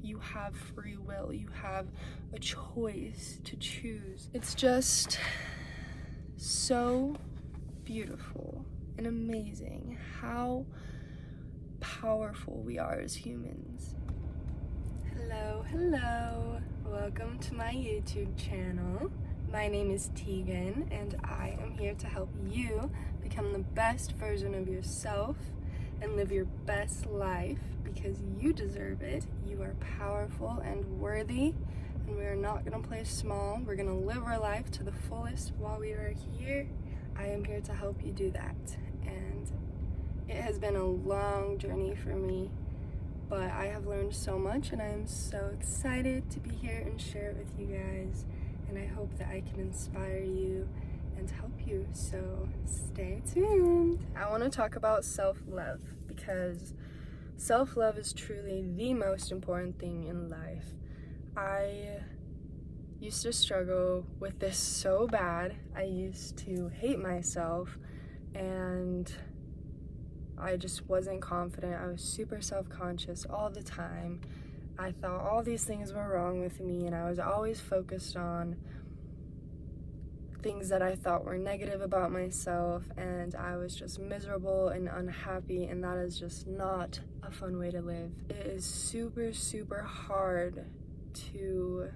You have free will. You have a choice to choose. It's just so beautiful and amazing how powerful we are as humans. Hello. Welcome to my YouTube channel. My name is Tegan, and I am here to help you become the best version of yourself and live your best life because you deserve it. You are powerful and worthy, and we are not going to play small. We're going to live our life to the fullest while we are here. I am here to help you do that, and it has been a long journey for me, but I have learned so much, and I am so excited to be here and share it with you guys, and I hope that I can inspire you and help you, so stay tuned. I want to talk about self-love because self-love is truly the most important thing in life. I used to struggle with this so bad. I used to hate myself, and I just wasn't confident. I was super self-conscious all the time. I thought all these things were wrong with me, and I was always focused on things that I thought were negative about myself, and I was just miserable and unhappy, and that is just not a fun way to live. It is super hard to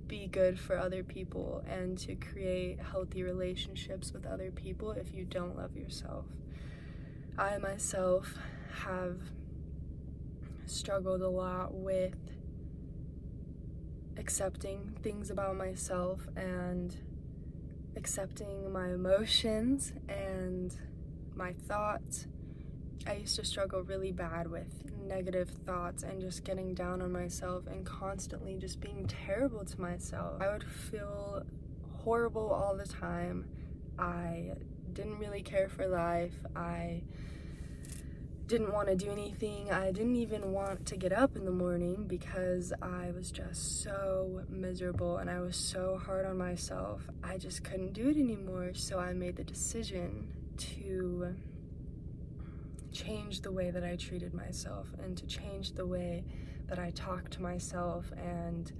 be good for other people and to create healthy relationships with other people if you don't love yourself. I myself have struggled a lot with accepting things about myself and accepting my emotions and my thoughts. I used to struggle really bad with negative thoughts and just getting down on myself and constantly just being terrible to myself. I would feel horrible all the time. I didn't really care for life. I didn't want to do anything. I didn't even want to get up in the morning because I was just so miserable and I was so hard on myself. I just couldn't do it anymore, so I made the decision to change the way that I treated myself and to change the way that I talked to myself and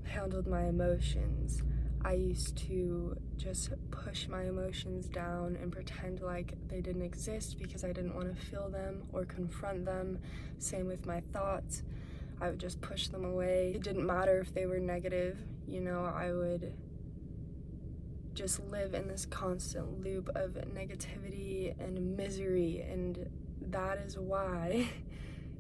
handled my emotions. I used to just push my emotions down and pretend like they didn't exist because I didn't want to feel them or confront them. Same with my thoughts. I would just push them away. It didn't matter if they were negative, I would just live in this constant loop of negativity and misery, and that is why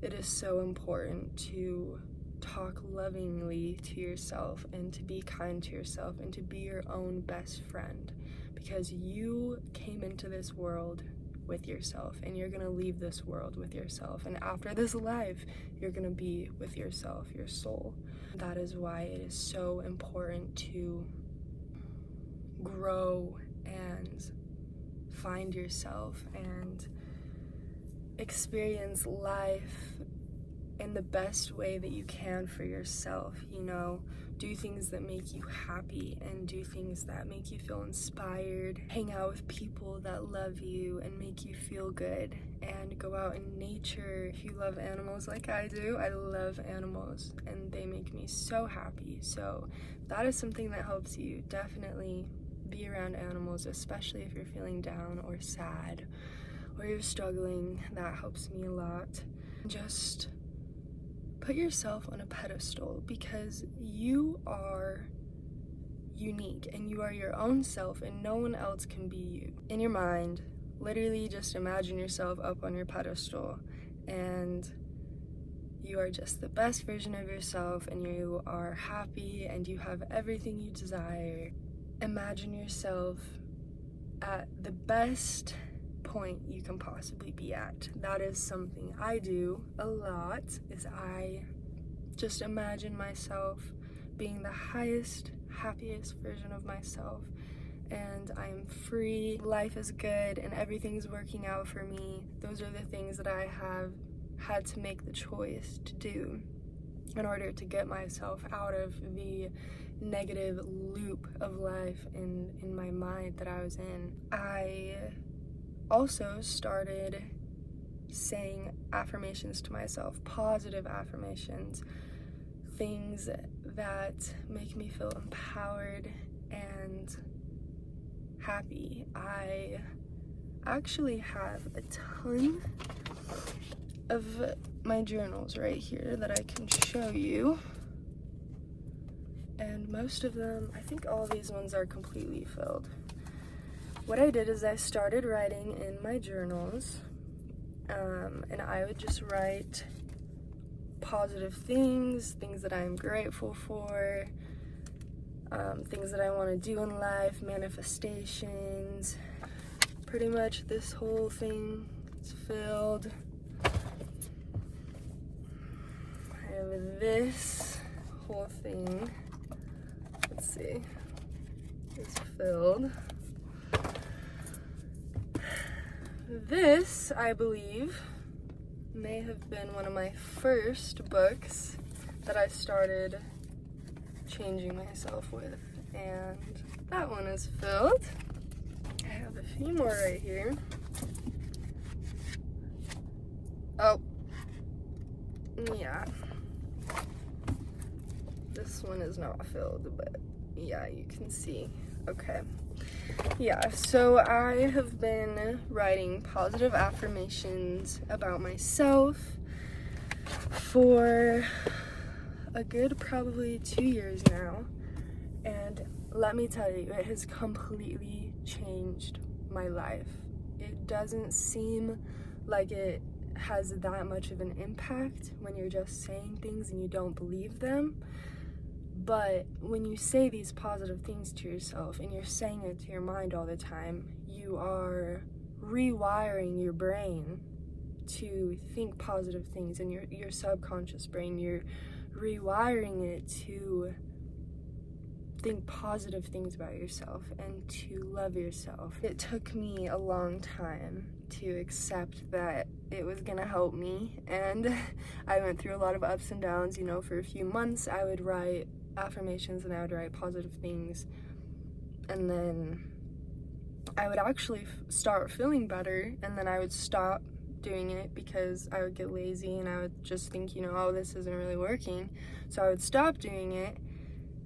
it is so important to talk lovingly to yourself and to be kind to yourself and to be your own best friend, because you came into this world with yourself and you're gonna leave this world with yourself, and after this life you're gonna be with yourself, your soul. That is why it is so important to grow and find yourself and experience life in the best way that you can for yourself. Do things that make you happy and do things that make you feel inspired. Hang out with people that love you and make you feel good, and go out in nature. If you love animals like I do, I love animals and they make me so happy. So that is something that helps you. Definitely be around animals, especially if you're feeling down or sad or you're struggling. That helps me a lot. Just put yourself on a pedestal because you are unique and you are your own self and no one else can be you. In your mind, literally just imagine yourself up on your pedestal and you are just the best version of yourself and you are happy and you have everything you desire. Imagine yourself at the best point you can possibly be at. That is something I do a lot, is I just imagine myself being the highest, happiest version of myself, and I am free, life is good, and everything's working out for me. Those are the things that I have had to make the choice to do in order to get myself out of the negative loop of life in my mind that I was in. I also started saying affirmations to myself, positive affirmations, things that make me feel empowered and happy. I actually have a ton of my journals right here that I can show you, and most of them, I think all of these ones are completely filled. What I did is I started writing in my journals, and I would just write positive things that I'm grateful for, things that I want to do in life, manifestations. Pretty much this whole thing is filled. I have this whole thing, let's see, is filled. This, I believe, may have been one of my first books that I started changing myself with, and that one is filled. I have a few more right here. Oh, yeah. This one is not filled, but yeah, you can see. Okay. Yeah, so I have been writing positive affirmations about myself for a good probably 2 years now, and let me tell you, it has completely changed my life. It doesn't seem like it has that much of an impact when you're just saying things and you don't believe them. But when you say these positive things to yourself and you're saying it to your mind all the time, you are rewiring your brain to think positive things, and your subconscious brain, you're rewiring it to think positive things about yourself and to love yourself. It took me a long time to accept that it was gonna help me, and I went through a lot of ups and downs. You know, for a few months I would write affirmations and I would write positive things, and then I would actually start feeling better, and then I would stop doing it because I would get lazy and I would just think, you know, oh, this isn't really working. So I would stop doing it,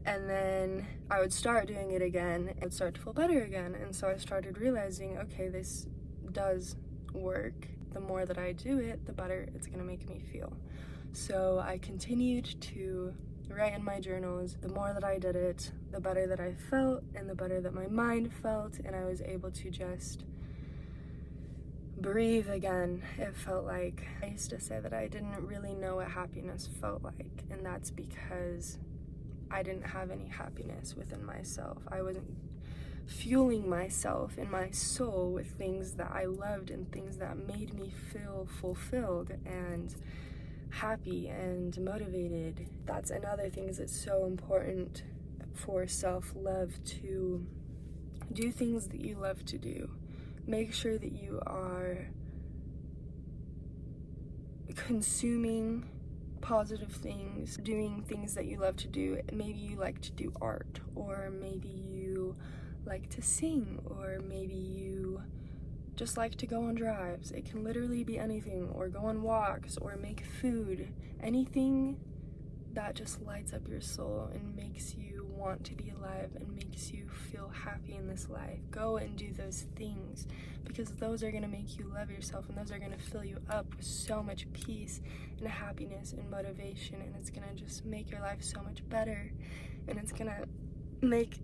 and then I would start doing it again. It would start to feel better again, and so I started realizing, okay, this does work. The more that I do it, the better it's gonna make me feel. So I continued to write in my journals. The more that I did it, the better that I felt and the better that my mind felt, and I was able to just breathe again. It felt like, I used to say that I didn't really know what happiness felt like, and that's because I didn't have any happiness within myself. I wasn't fueling myself and my soul with things that I loved and things that made me feel fulfilled and happy and motivated. That's another thing, is it's so important for self-love to do things that you love to do. Make sure that you are consuming positive things, doing things that you love to do. Maybe you like to do art, or maybe you like to sing, or maybe you just like to go on drives. It can literally be anything, or go on walks, or make food. Anything that just lights up your soul and makes you want to be alive and makes you feel happy in this life. Go and do those things, because those are going to make you love yourself, and those are going to fill you up with so much peace and happiness and motivation, and it's going to just make your life so much better, and it's going to make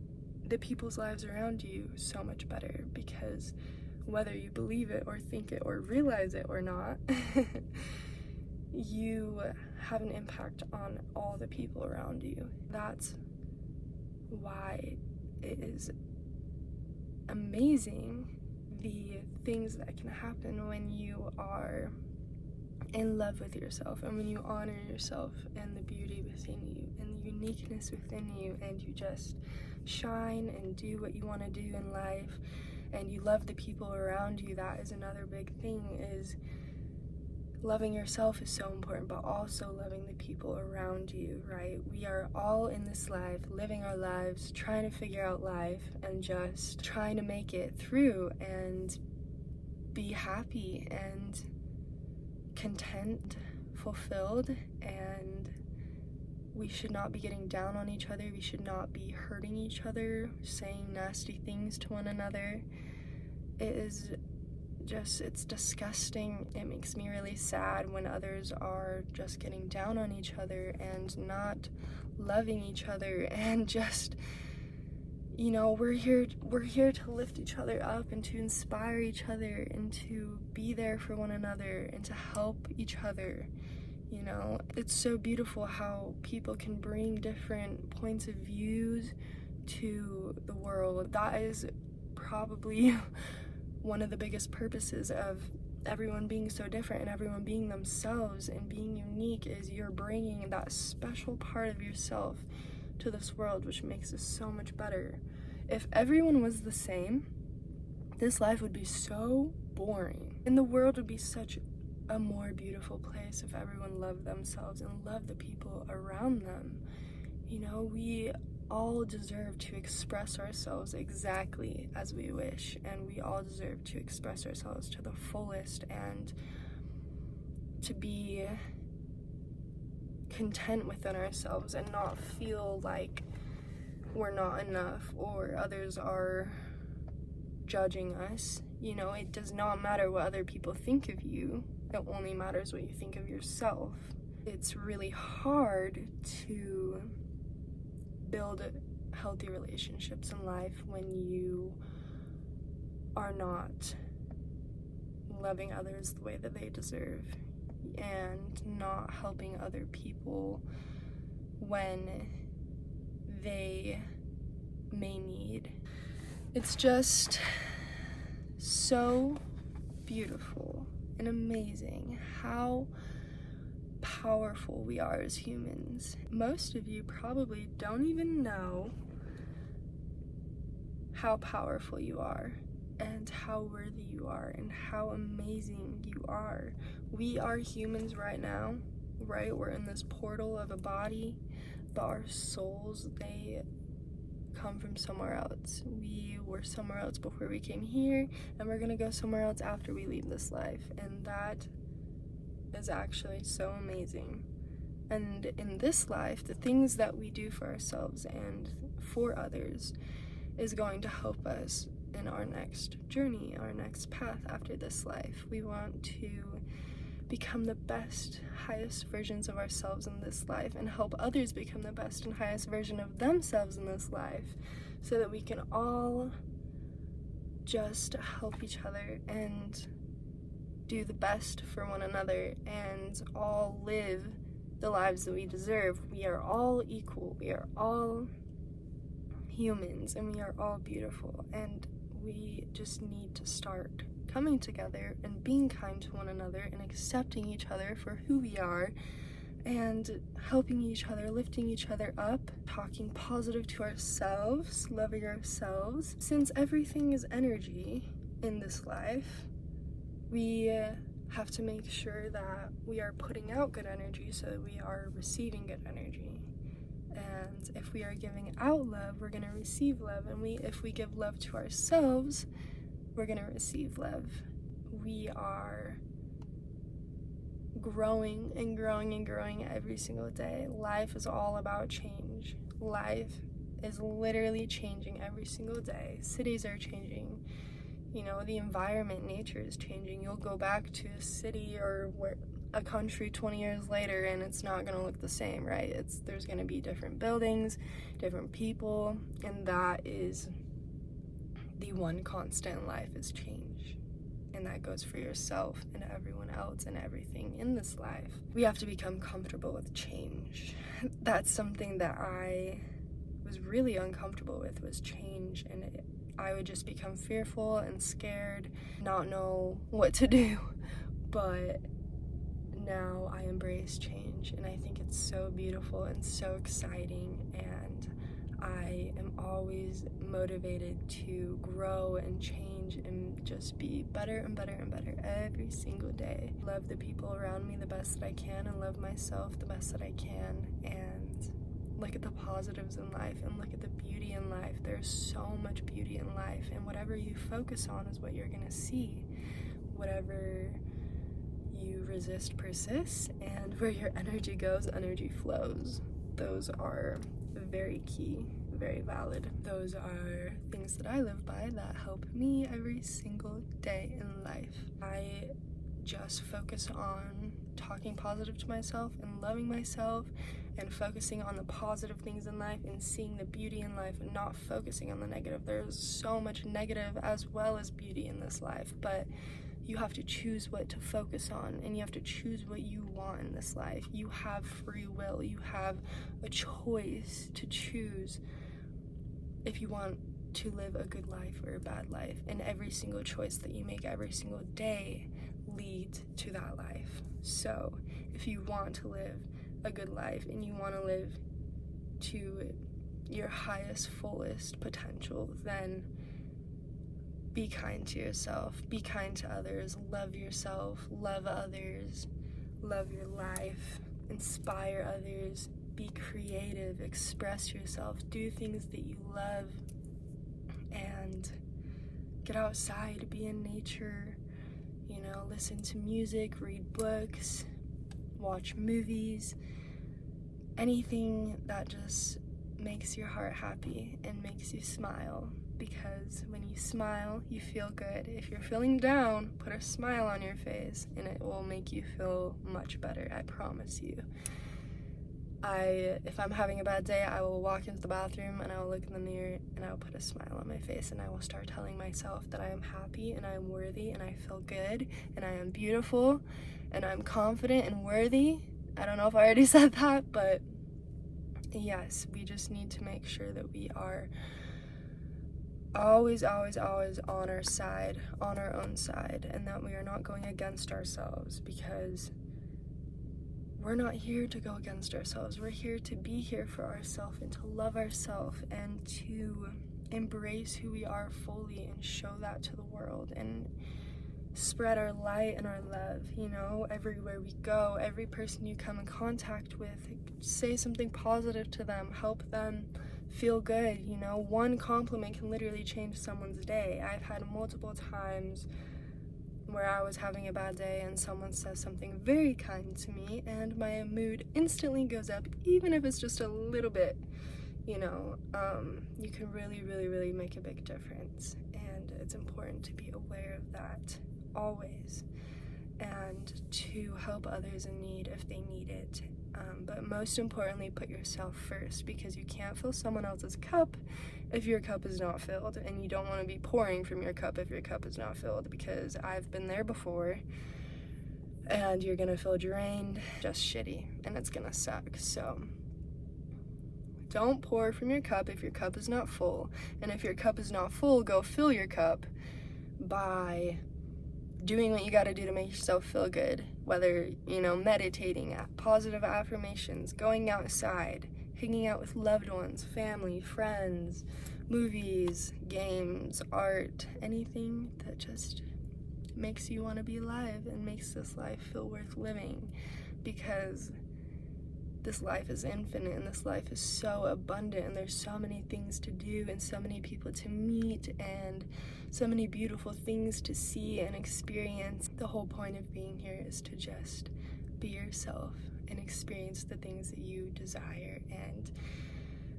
the people's lives around you so much better, because whether you believe it or think it or realize it or not, you have an impact on all the people around you. That's why it is amazing, the things that can happen when you are in love with yourself, and when you honor yourself and the beauty within you and the uniqueness within you, and you just shine and do what you want to do in life, and you love the people around you. That is another big thing, is loving yourself is so important, but also loving the people around you, right? We are all in this life, living our lives, trying to figure out life, and just trying to make it through and be happy and content, fulfilled, and we should not be getting down on each other. We should not be hurting each other, saying nasty things to one another. It's disgusting. It makes me really sad when others are just getting down on each other and not loving each other, and just, we're here to lift each other up and to inspire each other and to be there for one another and to help each other. It's so beautiful how people can bring different points of views to the world. That is probably one of the biggest purposes of everyone being so different and everyone being themselves and being unique, is you're bringing that special part of yourself to this world, which makes it so much better. If everyone was the same, this life would be so boring, and the world would be such a more beautiful place if everyone loved themselves and loved the people around them. We all deserve to express ourselves exactly as we wish, and we all deserve to express ourselves to the fullest and to be content within ourselves and not feel like we're not enough or others are judging us. It does not matter what other people think of you. It only matters what you think of yourself. It's really hard to build healthy relationships in life when you are not loving others the way that they deserve and not helping other people when they may need. It's just so beautiful and amazing how powerful we are as humans. Most of you probably don't even know how powerful you are and how worthy you are and how amazing you are. We are humans right now, right? We're in this portal of a body, but our souls, they come from somewhere else. We were somewhere else before we came here, and we're gonna go somewhere else after we leave this life, and that is actually so amazing. And in this life, the things that we do for ourselves and for others is going to help us in our next journey, our next path after this life. We want to become the best, highest versions of ourselves in this life and help others become the best and highest version of themselves in this life, so that we can all just help each other and do the best for one another and all live the lives that we deserve. We are all equal. We are all humans, and we are all beautiful, and we just need to start coming together and being kind to one another and accepting each other for who we are and helping each other, lifting each other up, talking positive to ourselves, loving ourselves. Since everything is energy in this life, we have to make sure that we are putting out good energy so that we are receiving good energy. And if we are giving out love, we're going to receive love. And if we give love to ourselves, we're going to receive love. We are growing and growing and growing every single day. Life is all about change. Life is literally changing every single day. Cities are changing. The environment, nature is changing. You'll go back to a city or a country 20 years later and it's not going to look the same, right? There's going to be different buildings, different people, and that is the one constant in life, is change. And that goes for yourself and everyone else and everything in this life. We have to become comfortable with change. That's something that I was really uncomfortable with, was change, and I would just become fearful and scared, not know what to do. But now I embrace change, and I think it's so beautiful and so exciting, and I am always motivated to grow and change and just be better and better and better every single day. Love the people around me the best that I can and love myself the best that I can, and look at the positives in life and look at the beauty in life. There's so much beauty in life, and whatever you focus on is what you're gonna see. Whatever you resist persists, and where your energy goes, energy flows. Those are very key, very valid. Those are things that I live by that help me every single day in life. I just focus on talking positive to myself and loving myself and focusing on the positive things in life and seeing the beauty in life and not focusing on the negative. There's so much negative as well as beauty in this life, but you have to choose what to focus on, and you have to choose what you want in this life. You have free will. You have a choice to choose if you want to live a good life or a bad life, and every single choice that you make every single day leads to that life. So if you want to live a good life and you want to live to your highest, fullest potential, then be kind to yourself, be kind to others, love yourself, love others, love your life, inspire others, be creative, express yourself, do things that you love, and get outside, be in nature, you know, listen to music, read books, watch movies, anything that just makes your heart happy and makes you smile, because when you smile, you feel good. If you're feeling down, put a smile on your face and it will make you feel much better, I promise you. If I'm having a bad day, I will walk into the bathroom and I will look in the mirror and I will put a smile on my face and I will start telling myself that I am happy and I am worthy and I feel good and I am beautiful and I'm confident and worthy. I don't know if I already said that, but yes, we just need to make sure that we are always on our side, on our own side, and that we are not going against ourselves, because we're not here to go against ourselves. We're here to be here for ourselves and to love ourselves and to embrace who we are fully and show that to the world and spread our light and our love, you know, everywhere we go. Every person you come in contact with, say something positive to them, help them feel good, you know. One compliment can literally change someone's day. I've had multiple times where I was having a bad day and someone says something very kind to me and my mood instantly goes up, even if it's just a little bit, you know. You can really make a big difference, and it's important to be aware of that always, and to help others in need if they need it. But most importantly, put yourself first, because you can't fill someone else's cup if your cup is not filled, and you don't want to be pouring from your cup if your cup is not filled, because I've been there before and you're gonna feel drained, just shitty, and it's gonna suck. So don't pour from your cup if your cup is not full, and if your cup is not full, go fill your cup by doing what you got to do to make yourself feel good, whether, you know, meditating, positive affirmations, going outside, hanging out with loved ones, family, friends, movies, games, art, anything that just makes you want to be alive and makes this life feel worth living, because this life is infinite and this life is so abundant and there's so many things to do and so many people to meet and so many beautiful things to see and experience. The whole point of being here is to just be yourself and experience the things that you desire and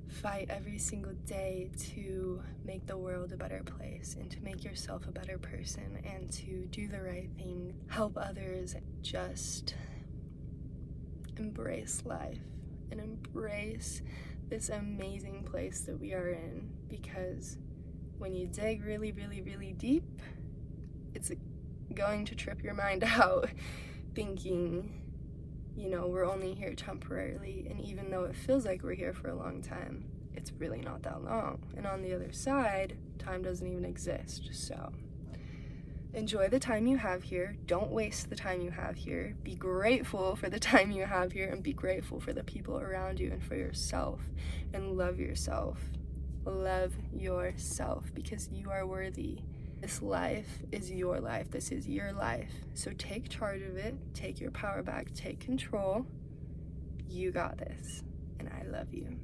fight every single day to make the world a better place and to make yourself a better person and to do the right thing, help others. Just embrace life and embrace this amazing place that we are in, because when you dig really deep, it's going to trip your mind out thinking, you know, we're only here temporarily, and even though it feels like we're here for a long time, it's really not that long. And on the other side, time doesn't even exist. So enjoy the time you have here. Don't waste the time you have here. Be grateful for the time you have here, and be grateful for the people around you and for yourself, and love yourself. Love yourself, because you are worthy. This life is your life. This is your life. So take charge of it. Take your power back. Take control. You got this. And I love you.